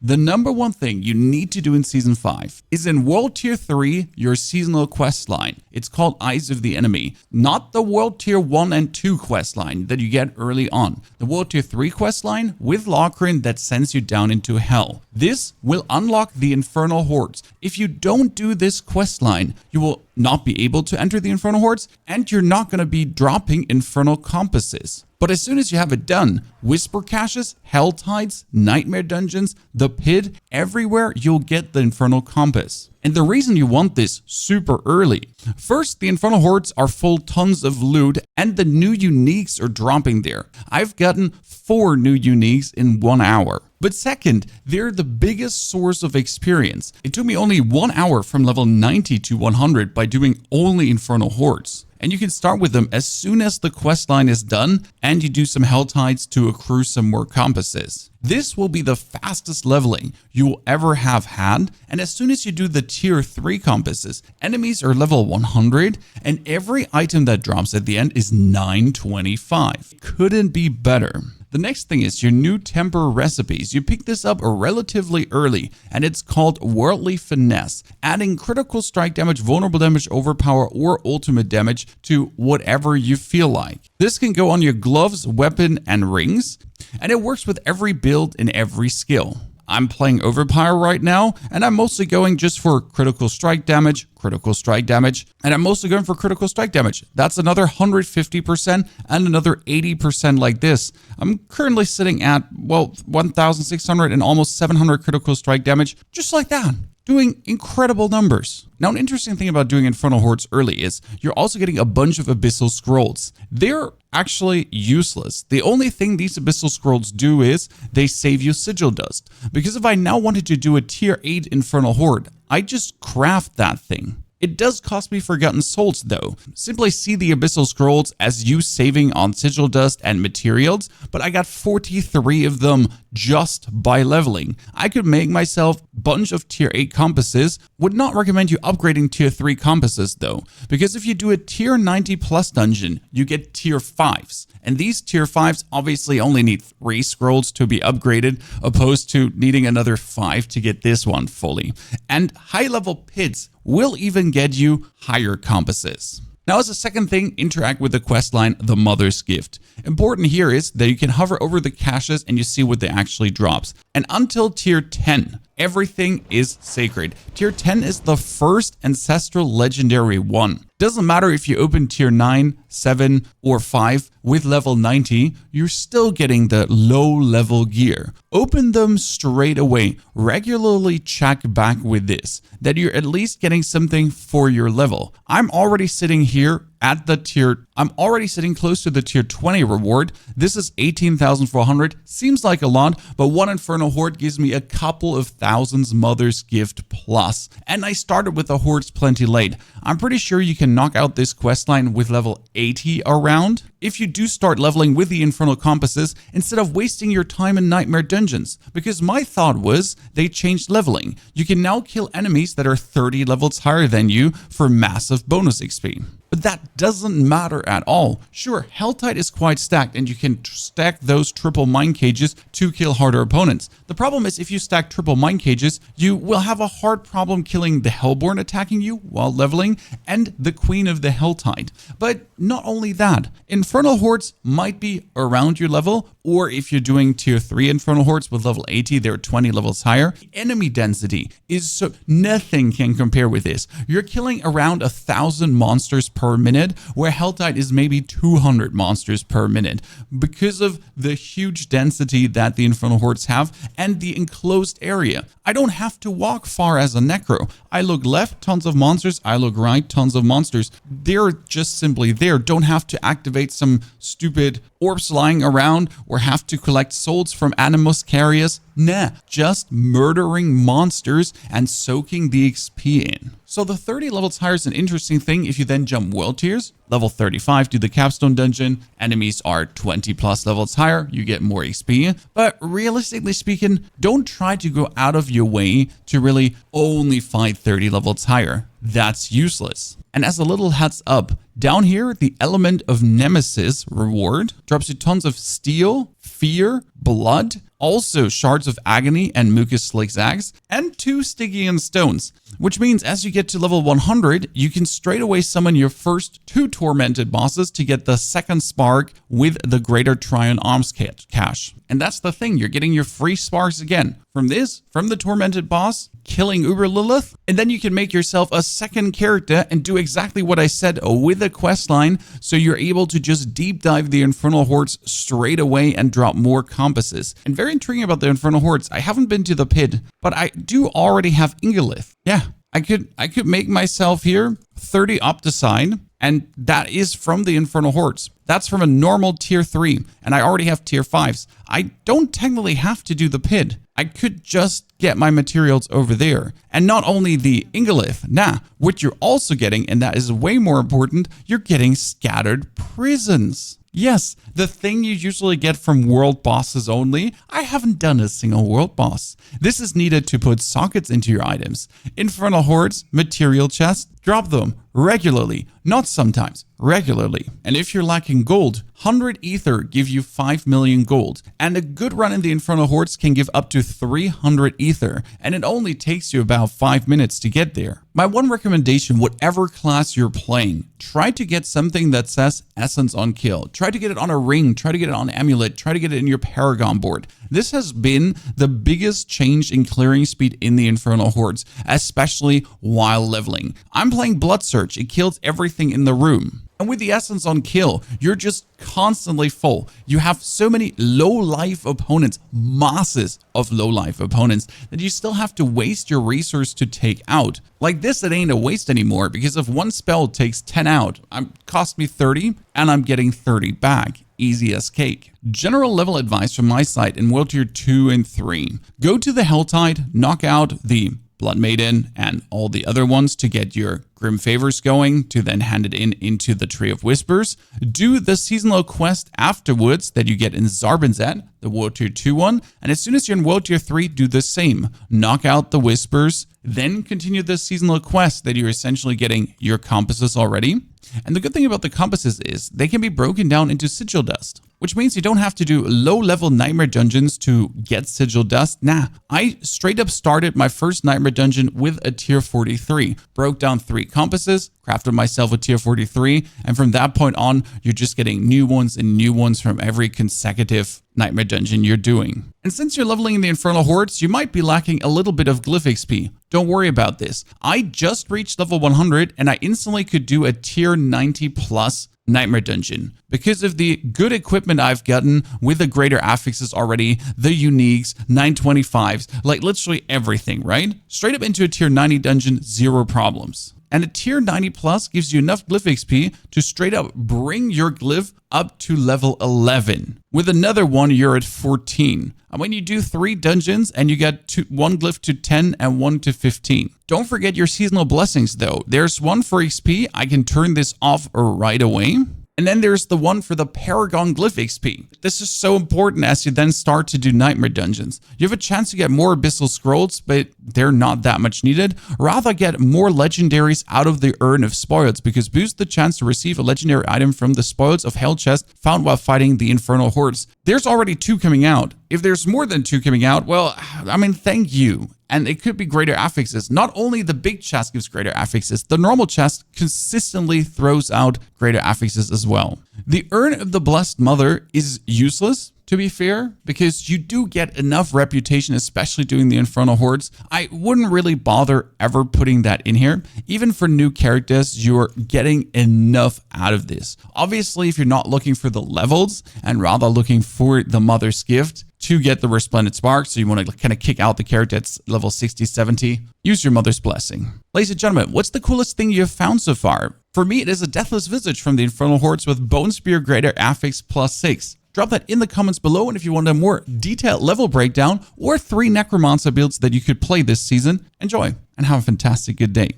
The number one thing you need to do in Season 5 is in World Tier 3, your seasonal quest line. It's called Eyes of the Enemy, not the World Tier 1 and 2 quest line that you get early on. The World Tier 3 quest line with Lochran that sends you down into hell. This will unlock the Infernal Hordes. If you don't do this quest line, you will not be able to enter the Infernal Hordes, and you're not going to be dropping Infernal Compasses. But as soon as you have it done, Whisper Caches, Helltides, Nightmare Dungeons, the Pit, everywhere you'll get the Infernal Compass. And the reason you want this super early. First, the Infernal Hordes are full tons of loot and the new uniques are dropping there. I've gotten 4 new uniques in 1 hour. But second, they're the biggest source of experience. It took me only 1 hour from level 90 to 100 by doing only Infernal Hordes. And you can start with them as soon as the quest line is done and you do some Helltides to accrue some more compasses. This will be the fastest leveling you will ever have had, and as soon as you do the tier 3 compasses, enemies are level 100 and every item that drops at the end is 925. Couldn't be better. The next thing is your new temper recipes. You pick this up relatively early and it's called Worldly Finesse, adding critical strike damage, vulnerable damage, overpower, or ultimate damage to whatever you feel like. This can go on your gloves, weapon, and rings, and it works with every build and every skill. I'm playing Overpower right now, and I'm mostly going just for critical strike damage, and I'm mostly going for critical strike damage. That's another 150% and another 80% like this. I'm currently sitting at, well, 1,600 and almost 700 critical strike damage, just like that. Doing incredible numbers. Now, an interesting thing about doing Infernal Hordes early is you're also getting a bunch of Abyssal Scrolls. They're actually useless. The only thing these Abyssal Scrolls do is they save you Sigil Dust. Because if I now wanted to do a tier 8 Infernal Horde, I just craft that thing. It does cost me Forgotten Souls though. Simply see the Abyssal Scrolls as you saving on Sigil Dust and materials, but I got 43 of them just by leveling. I could make myself a bunch of tier 8 compasses. Would not recommend you upgrading tier 3 compasses though, because if you do a tier 90 plus dungeon, you get tier 5s. And these tier 5s obviously only need 3 scrolls to be upgraded, opposed to needing another 5 to get this one fully. And high level pits will even get you higher compasses. Now, as a second thing, interact with the questline, The Mother's Gift. Important here is that you can hover over the caches and you see what they actually drops. And until tier 10, everything is sacred. Tier 10 is the first ancestral legendary one. Doesn't matter if you open tier 9, 7, or 5 with level 90, you're still getting the low level gear. Open them straight away. Regularly check back with this, that you're at least getting something for your level. I'm already sitting here at the tier, I'm already sitting close to the tier 20 reward. This is 18,400. Seems like a lot, but one Infernal Horde gives me a couple of thousands Mother's Gift plus. And I started with the Hordes plenty late. I'm pretty sure you can knock out this questline with level 80 around. If you do start leveling with the Infernal Compasses, instead of wasting your time in Nightmare Dungeons, because my thought was they changed leveling. You can now kill enemies that are 30 levels higher than you for massive bonus XP. But that doesn't matter at all. Sure, Helltide is quite stacked and you can stack those triple mine cages to kill harder opponents. The problem is if you stack triple mine cages, you will have a hard problem killing the Hellborn attacking you while leveling and the Queen of the Helltide. But not only that, Infernal Hordes might be around your level, or if you're doing tier 3 Infernal Hordes with level 80, they're 20 levels higher. The enemy density is so nothing can compare with this. You're killing around 1,000 monsters per minute, where Helltide is maybe 200 monsters per minute because of the huge density that the Infernal Hordes have and the enclosed area. I don't have to walk far as a Necro. I look left, tons of monsters. I look right, tons of monsters. They're just simply there. Don't have to activate some stupid orbs lying around or have to collect souls from Animus Carriers. Nah, just murdering monsters and soaking the XP in. So the 30 levels higher is an interesting thing if you then jump world tiers. Level 35, do the capstone dungeon. Enemies are 20 plus levels higher. You get more XP. But realistically speaking, don't try to go out of your way to really only fight 30 levels higher. That's useless. And as a little heads up, down here, the Element of Nemesis reward drops you tons of steel, fear, blood, also Shards of Agony and Mucus Zigzags, and 2 Stygian Stones, which means as you get to level 100, you can straight away summon your first 2 Tormented bosses to get the second spark with the Greater Trion Arms cache. And that's the thing, you're getting your free sparks again from the Tormented boss, killing Uber Lilith, and then you can make yourself a second character and do exactly what I said with a quest line, so you're able to just deep dive the Infernal Hordes straight away and drop more compasses. And very intriguing about the Infernal Hordes, I haven't been to the pit, but I do already have Ingolith. Yeah, I could make myself here 30 Opticide, and that is from the Infernal Hordes. That's from a normal tier 3, and I already have tier 5s. I don't technically have to do the pit. I could just get my materials over there. And not only the Ingolith, what you're also getting, and that is way more important, you're getting Scattered Prisons. Yes, the thing you usually get from world bosses only. I haven't done a single world boss. This is needed to put sockets into your items. Infernal Hordes, material chests, drop them regularly, not sometimes, regularly. And if you're lacking gold, 100 ether give you 5 million gold. And a good run in the Infernal Hordes can give up to 300 ether, and it only takes you about 5 minutes to get there. My one recommendation, whatever class you're playing, try to get something that says Essence on Kill. Try to get it on a ring, try to get it on Amulet, try to get it in your Paragon board. This has been the biggest change in clearing speed in the Infernal Hordes, especially while leveling. I'm playing Blood Search, it kills everything in the room. And with the Essence on Kill, you're just constantly full. You have so many low-life opponents, masses of low-life opponents, that you still have to waste your resource to take out. Like this, it ain't a waste anymore, because if one spell takes 10 out, cost me 30, and I'm getting 30 back. Easy as cake. General level advice from my side in World Tier 2 and 3. Go to the Helltide, knock out the Blood Maiden and all the other ones to get your Grim Favors going, to then hand it into the Tree of Whispers. Do the seasonal quest afterwards that you get in Zarbinzet, the World Tier 2 one, and as soon as you're in World Tier 3, do the same. Knock out the Whispers, then continue the seasonal quest that you're essentially getting your compasses already. And the good thing about the compasses is they can be broken down into sigil dust, which means you don't have to do low-level nightmare dungeons to get sigil dust. I straight up started my first nightmare dungeon with a tier 43, broke down 3 compasses, crafted myself a tier 43, and from that point on, you're just getting new ones and new ones from every consecutive nightmare dungeon you're doing. And since you're leveling in the Infernal Hordes, you might be lacking a little bit of glyph XP. Don't worry about this. I just reached level 100 and I instantly could do a tier 90 plus nightmare dungeon because of the good equipment I've gotten with the greater affixes already, the uniques, 925s, like literally everything, right? Straight up into a tier 90 dungeon, zero problems. And a tier 90 plus gives you enough glyph XP to straight up bring your glyph up to level 11. With another one, you're at 14. And when you do 3 dungeons and you get 1 glyph to 10 and 1 to 15. Don't forget your seasonal blessings though. There's one for XP. I can turn this off right away. And then there's the one for the Paragon Glyph XP. This is so important as you then start to do nightmare dungeons. You have a chance to get more Abyssal Scrolls, but they're not that much needed. Rather get more legendaries out of the Urn of Spoils, because boost the chance to receive a legendary item from the Spoils of Hell chest found while fighting the Infernal Hordes. There's already 2 coming out. If there's more than 2 coming out, well, I mean, thank you. And it could be greater affixes. Not only the big chest gives greater affixes, the normal chest consistently throws out greater affixes as well. The Urn of the Blessed Mother is useless, to be fair, because you do get enough reputation, especially doing the Infernal Hordes. I wouldn't really bother ever putting that in here. Even for new characters, you're getting enough out of this. Obviously, if you're not looking for the levels and rather looking for the Mother's Gift to get the Resplendid Sparks, so you want to kind of kick out the character at level 60, 70, use your Mother's Blessing. Ladies and gentlemen, what's the coolest thing you've found so far? For me, it is a Deathless Visage from the Infernal Hordes with Bone Spear Greater Affix +6. Drop that in the comments below, and if you want a more detailed level breakdown or 3 Necromancer builds that you could play this season, enjoy and have a fantastic good day.